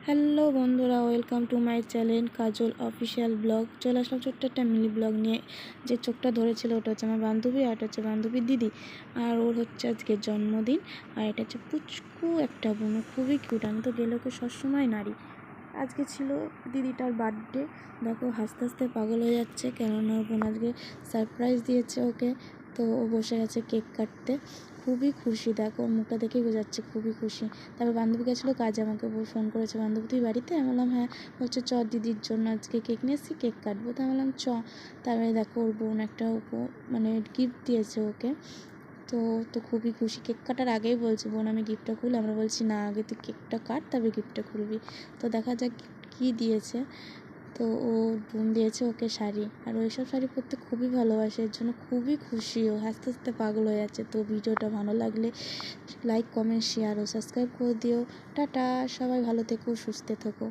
Hello বন্ধুরা, welcome to my channel Kajal official blog. চলে আসলাম ছোট্ট একটা মিনি ব্লগ নিয়ে। যে চোখটা ধরেছিল ওটা হচ্ছে আমার বান্ধবী, আর এটা হচ্ছে বান্ধবীর দিদি, আর ওর হচ্ছে আজকে জন্মদিন। আর এটা হচ্ছে পুচকু একটা বোন, খুবই কিউট। আমি তো গেলে ওকে সবসময় নাড়ি। আজকে ছিল দিদিটার বার্থডে। দেখো হাসতে হাসতে পাগল হয়ে যাচ্ছে, কেননা ওর বোন আজকে সারপ্রাইজ দিয়েছে ওকে। তো ও বসে গেছে কেক কাটতে, খুবই খুশি। দেখো ওর মুখটা দেখেই বোঝাচ্ছে খুবই খুশি। তারপর বান্ধবী গেছিলো কাজে, আমাকে ফোন করেছে, বান্ধবী তুই বাড়িতে? আমি বললাম হ্যাঁ। বলছে চ দিদির জন্য আজকে কেক নিয়ে এসেছি, কেক কাটবো। তো আমি বললাম চ। তারপরে দেখো ওর বোন একটা মানে গিফট দিয়েছে ওকে। তো তো খুবই খুশি। কেক কাটার আগেই বলছে বোন আমি গিফটটা খুলি। আমরা বলছি না, আগে তুই কেকটা কাট তারপরে গিফটটা খুলবি। তো দেখা যাক কী দিয়েছে। তো ও বোন দিয়েছে ওকে শাড়ি, আর ওইসব শাড়ি পরতে খুবই ভালোবাসে, এর জন্য খুবই খুশি। ও হাসতে হাসতে পাগল হয়ে যাচ্ছে। তো ভিডিওটা ভালো লাগলে লাইক, কমেন্ট, শেয়ার ও সাবস্ক্রাইব করে দিও। টাটা, সবাই ভালো থেকো, সুস্থ থেকো।